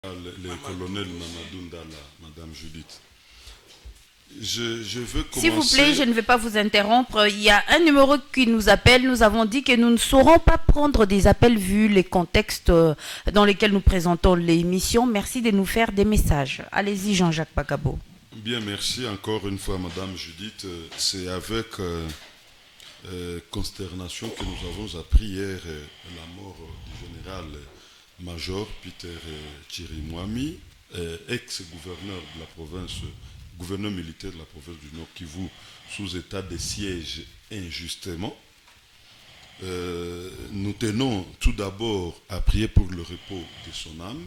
Le colonel Mamadou Ndala, Madame Judith. Je veux S'il vous commencer. plaît, je ne vais pas vous interrompre. Il y a un numéro qui nous appelle. Nous avons dit que nous ne saurons pas prendre des appels vu les contextes dans lesquels nous présentons l'émission. Merci de nous faire des messages. Allez-y, Jean-Jacques Pagabo. Bien, merci encore une fois, Madame Judith. C'est avec consternation que nous avons appris hier la mort du général-major Peter Chirimwami, ex-gouverneur de la province, gouverneur militaire de la province du Nord Kivu, sous état de siège injustement. Nous tenons tout d'abord à prier pour le repos de son âme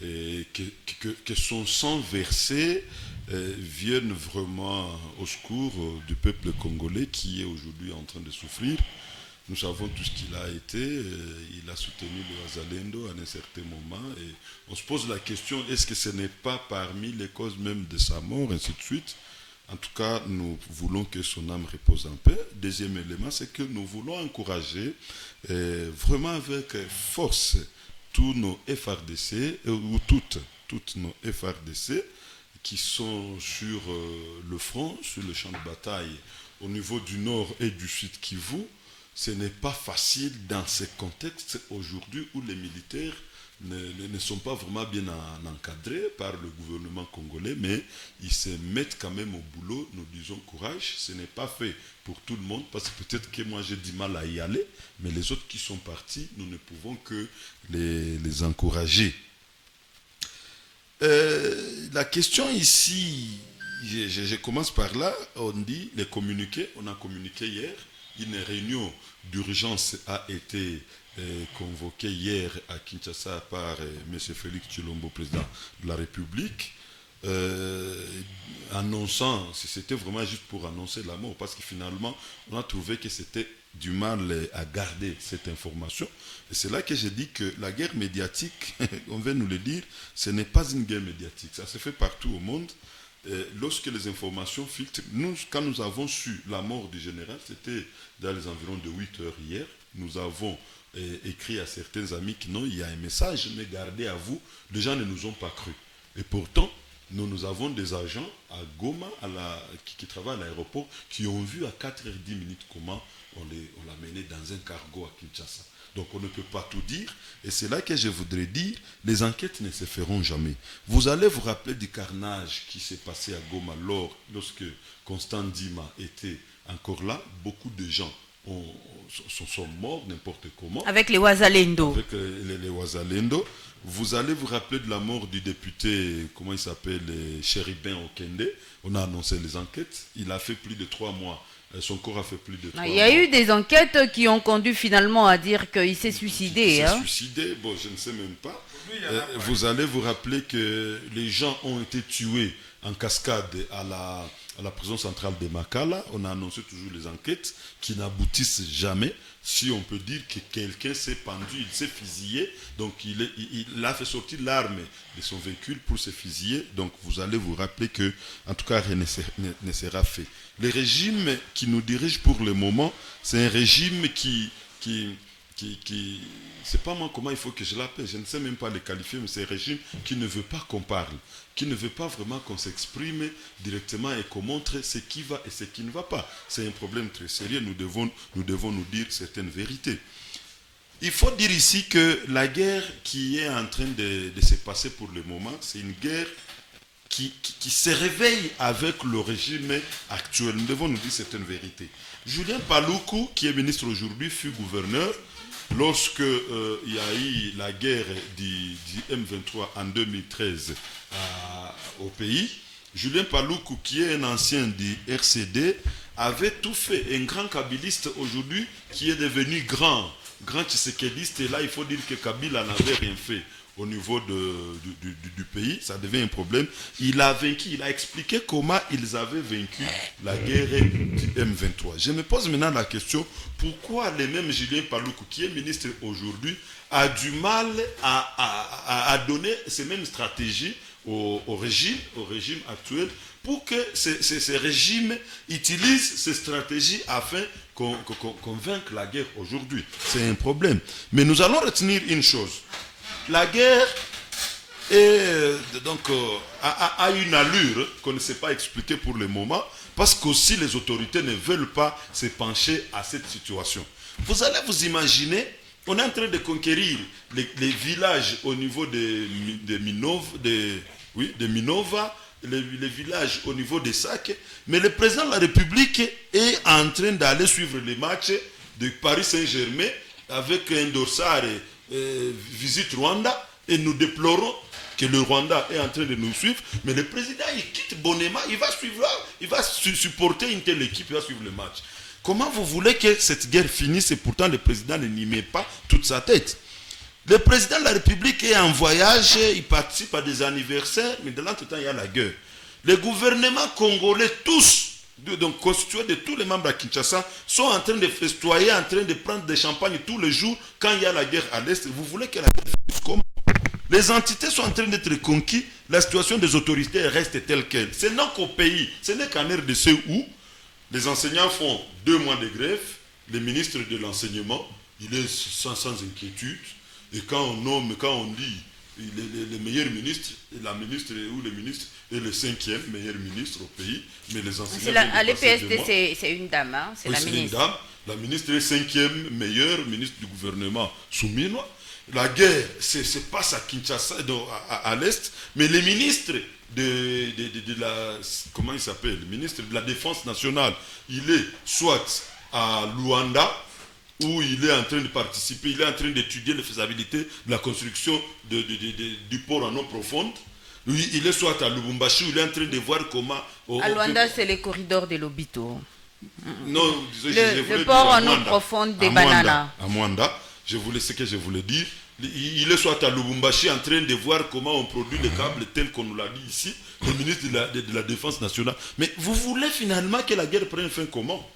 et que son sang versé vienne vraiment au secours du peuple congolais qui est aujourd'hui en train de souffrir. Nous savons tout ce qu'il a été, il a soutenu le Wazalendo à un certain moment et on se pose la question, est-ce que ce n'est pas parmi les causes même de sa mort, ainsi de suite. En tout cas, nous voulons que son âme repose en paix. Deuxième élément, c'est que nous voulons encourager vraiment avec force tous nos FRDC, ou toutes nos FRDC qui sont sur le front, sur le champ de bataille au niveau du nord et du sud Kivu. Ce n'est pas facile dans ce contexte aujourd'hui où les militaires ne sont pas vraiment bien encadrés par le gouvernement congolais, mais ils se mettent quand même au boulot. Nous disons courage, ce n'est pas fait pour tout le monde, parce que peut-être que moi j'ai du mal à y aller, mais les autres qui sont partis, nous ne pouvons que les encourager. La question ici, je commence par là, on dit les communiqués, on a communiqué hier, une réunion d'urgence a été convoquée hier à Kinshasa par M. Félix Tshilombo, président de la République, annonçant, c'était vraiment juste pour annoncer la mort, parce que finalement, on a trouvé que c'était du mal à garder cette information. Et c'est là que j'ai dit que la guerre médiatique, on vient nous le dire, ce n'est pas une guerre médiatique. Ça se fait partout au monde. Lorsque les informations filtrent, quand nous avons su la mort du général, c'était dans les environs de 8 heures hier, nous avons écrit à certains amis que non, il y a un message, mais gardez à vous, les gens ne nous ont pas cru. Et pourtant, nous avons des agents à Goma, qui travaillent à l'aéroport, qui ont vu à 4h10 comment on l'a mené dans un cargo à Kinshasa. Donc on ne peut pas tout dire. Et c'est là que je voudrais dire, les enquêtes ne se feront jamais. Vous allez vous rappeler du carnage qui s'est passé à Goma lorsque Constant Dima était encore là. Beaucoup de gens sont morts n'importe comment. Avec les Wazalendo. Avec les Wazalendo. Vous allez vous rappeler de la mort du député, comment il s'appelle, Chéribin Okende. On a annoncé les enquêtes. Il a fait plus de 3 mois. Son corps a fait plus de 3 mois. Il y a eu des enquêtes qui ont conduit finalement à dire qu'il s'est suicidé. Il s'est suicidé, bon, je ne sais même pas. Vous allez vous rappeler que les gens ont été tués en cascade à la prison centrale de Makala. On a annoncé toujours les enquêtes qui n'aboutissent jamais. Si on peut dire que quelqu'un s'est pendu, il s'est fusillé, donc il a fait sortir l'arme de son véhicule pour se fusiller. Donc vous allez vous rappeler que, en tout cas, rien ne sera fait. Le régime qui nous dirige pour le moment, c'est un régime qui c'est pas moi comment il faut que je l'appelle, je ne sais même pas le qualifier, mais c'est un régime qui ne veut pas qu'on parle, qui ne veut pas vraiment qu'on s'exprime directement et qu'on montre ce qui va et ce qui ne va pas. C'est un problème très sérieux, nous devons nous dire certaines vérités. Il faut dire ici que la guerre qui est en train de se passer pour le moment, c'est une guerre qui se réveille avec le régime actuel. Nous devons nous dire certaines vérités. Julien Paluku, qui est ministre aujourd'hui, fut gouverneur lorsque il y a eu la guerre du M23 en 2013 au pays. Julien Paluku, qui est un ancien du RCD, avait tout fait. Un grand kabiliste aujourd'hui qui est devenu grand tshisekéliste. Et là, il faut dire que Kabila n'avait rien fait au niveau du pays, ça devient un problème. Il a vaincu, il a expliqué comment ils avaient vaincu la guerre du M23. Je me pose maintenant la question, pourquoi le même Julien Paluku, qui est ministre aujourd'hui, a du mal à donner ces mêmes stratégies au régime actuel pour que ce régime utilise ces stratégies afin qu'on vainque la guerre aujourd'hui. C'est un problème. Mais nous allons retenir une chose. La guerre et donc a une allure qu'on ne sait pas expliquer pour le moment, parce qu'aussi les autorités ne veulent pas se pencher à cette situation. Vous allez vous imaginer, on est en train de conquérir les villages au niveau de Minova, les villages au niveau des Sacs, mais le président de la République est en train d'aller suivre les matchs de Paris Saint-Germain avec un dossard visite Rwanda, et nous déplorons que le Rwanda est en train de nous suivre, mais le président il quitte Bonema, il va supporter une telle équipe, il va suivre le match. Comment vous voulez que cette guerre finisse et pourtant le président n'y met pas toute sa tête? Le président de la République est en voyage, il participe à des anniversaires, mais de l'entretemps, il y a la guerre. Les gouvernements congolais, tous, donc constitués de tous les membres à Kinshasa, sont en train de festoyer, en train de prendre des champagnes tous les jours quand il y a la guerre à l'Est. Vous voulez que la guerre finisse comment? Les entités sont en train d'être conquises, la situation des autorités reste telle qu'elle. Ce n'est qu'au pays, ce n'est qu'en RDC où les enseignants font 2 mois de grève, le ministre de l'enseignement, il est sans inquiétude, et quand on dit le meilleur ministre, la ministre ou le ministre est le 5e meilleur ministre au pays, mais les enseignants... À l'EPSD, c'est une dame, hein? C'est la ministre. Une dame. La ministre est 5e meilleure ministre du gouvernement souminois. La guerre se passe à Kinshasa, à l'Est, mais les ministres de la... Comment il s'appelle? Le ministre de la Défense nationale, il est soit à Luanda, où il est en train de participer, il est en train d'étudier la faisabilité de la construction du port en eau profonde. Lui, il est soit à Lubumbashi, où il est en train de voir comment... À Luanda, c'est les corridors de l'Obito. Non, le port en eau profonde des bananas. À Mwanda, ce que je voulais dire. Il est soit à Lubumbashi en train de voir comment on produit les câbles tels qu'on nous l'a dit ici, le ministre de la Défense nationale. Mais vous voulez finalement que la guerre prenne fin comment?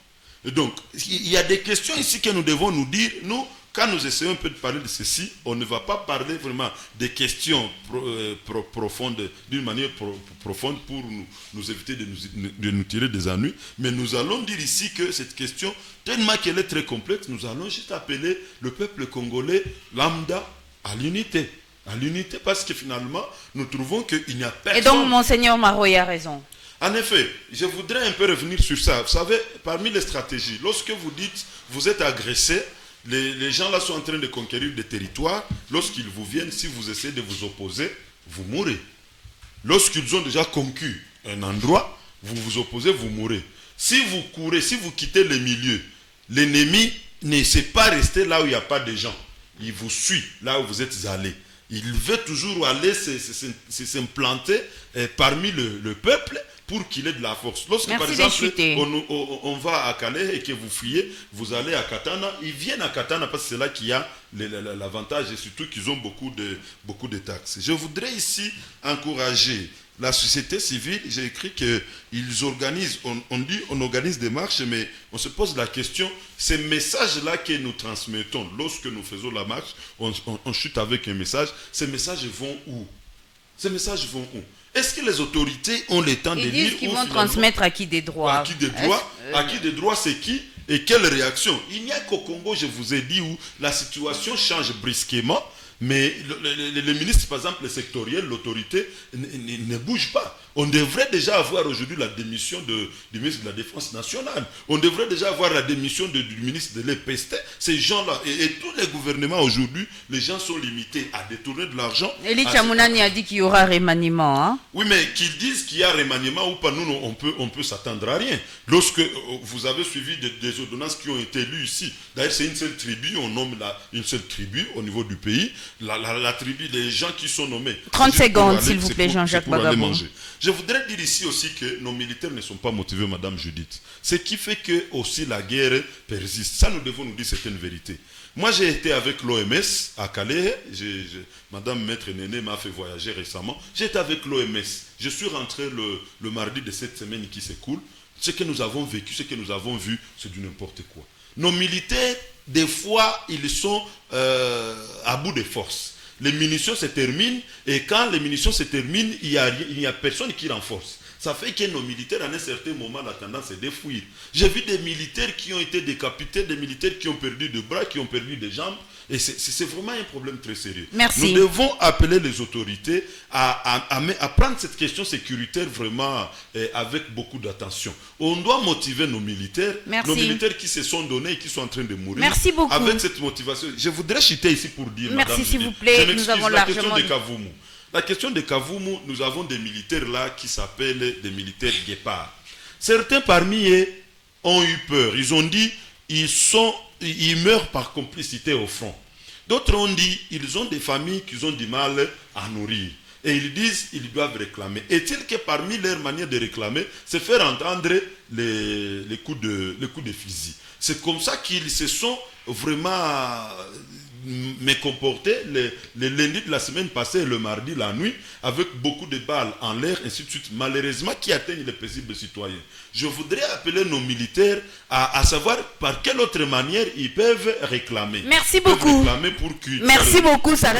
Et donc, il y a des questions ici que nous devons nous dire. Nous, quand nous essayons un peu de parler de ceci, on ne va pas parler vraiment des questions profondes, d'une manière profonde pour nous éviter de nous tirer des ennuis. Mais nous allons dire ici que cette question, tellement qu'elle est très complexe, nous allons juste appeler le peuple congolais lambda à l'unité. À l'unité parce que finalement, nous trouvons qu'il n'y a personne... Et donc, Monseigneur Maroy a raison. En effet, je voudrais un peu revenir sur ça. Vous savez, parmi les stratégies, lorsque vous dites vous êtes agressé, les gens là sont en train de conquérir des territoires. Lorsqu'ils vous viennent, si vous essayez de vous opposer, vous mourrez. Lorsqu'ils ont déjà conquis un endroit, vous vous opposez, vous mourrez. Si vous courez, si vous quittez le milieu, l'ennemi ne sait pas rester là où il n'y a pas de gens. Il vous suit là où vous êtes allé. Il veut toujours aller s'implanter parmi le peuple pour qu'il ait de la force. Lorsque, par exemple, on va à Calais et que vous fuyez, vous allez à Katana, ils viennent à Katana parce que c'est là qu'il y a l'avantage et surtout qu'ils ont beaucoup de taxes. Je voudrais ici encourager la société civile. J'ai écrit qu'ils organisent, on organise des marches, mais on se pose la question, ces messages-là que nous transmettons, lorsque nous faisons la marche, on chute avec un message, ces messages vont où? Ces messages vont où? Est-ce que les autorités ont le temps de lire? Ils disent qu'ils vont transmettre à qui des droits? À qui des droits? À qui des droits, c'est qui? Et quelle réaction? Il n'y a qu'au Congo, je vous ai dit, où la situation change brusquement, mais le ministre, par exemple, le sectoriel, l'autorité, ne bouge pas. On devrait déjà avoir aujourd'hui la démission du ministre de la Défense nationale. On devrait déjà avoir la démission du ministre de l'EPST. Ces gens-là, et tous les gouvernements aujourd'hui, les gens sont limités à détourner de l'argent. Elie Chamounani a dit qu'il y aura remaniement. Hein? Oui, mais qu'ils disent qu'il y a remaniement ou pas, nous, on peut s'attendre à rien. Lorsque vous avez suivi des ordonnances qui ont été lues ici, d'ailleurs, c'est une seule tribu, on nomme une seule tribu au niveau du pays. La tribu des gens qui sont nommés. 30 secondes, s'il vous plaît, Jean-Jacques Bagabon. Je voudrais dire ici aussi que nos militaires ne sont pas motivés, Madame Judith. Ce qui fait que aussi la guerre persiste. Ça, nous devons nous dire certaines vérités. Moi, j'ai été avec l'OMS à Calais. Madame Maître Néné m'a fait voyager récemment. J'étais avec l'OMS. Je suis rentré le mardi de cette semaine qui s'écoule. Ce que nous avons vécu, ce que nous avons vu, c'est du n'importe quoi. Nos militaires, des fois, ils sont à bout de force. Les munitions se terminent et quand les munitions se terminent, il n'y a personne qui renforce. Ça fait que nos militaires, à un certain moment, la tendance est de fuir. J'ai vu des militaires qui ont été décapités, des militaires qui ont perdu des bras, qui ont perdu des jambes. Et c'est vraiment un problème très sérieux. Merci. Nous devons appeler les autorités à prendre cette question sécuritaire vraiment avec beaucoup d'attention. On doit motiver nos militaires qui se sont donnés et qui sont en train de mourir. Merci beaucoup. Avec cette motivation. Je voudrais citer ici pour dire, merci, s'il vous plaît. Nous avons la question de Kavumu. La question de Kavumu, nous avons des militaires là qui s'appellent des militaires guépards. Certains parmi eux ont eu peur. Ils ont dit ils meurent par complicité au front. D'autres ont dit ils ont des familles qui ont du mal à nourrir. Et ils disent qu'ils doivent réclamer. Est-il que parmi leurs manières de réclamer, c'est faire entendre les coups de fusil. C'est comme ça qu'ils se sont vraiment comportés le lundi de la semaine passée et le mardi la nuit avec beaucoup de balles en l'air, ainsi de suite, malheureusement qui atteignent les paisibles citoyens. Je voudrais appeler nos militaires à savoir par quelle autre manière ils peuvent réclamer. Merci beaucoup. Réclamer pour que merci beaucoup, Sarah.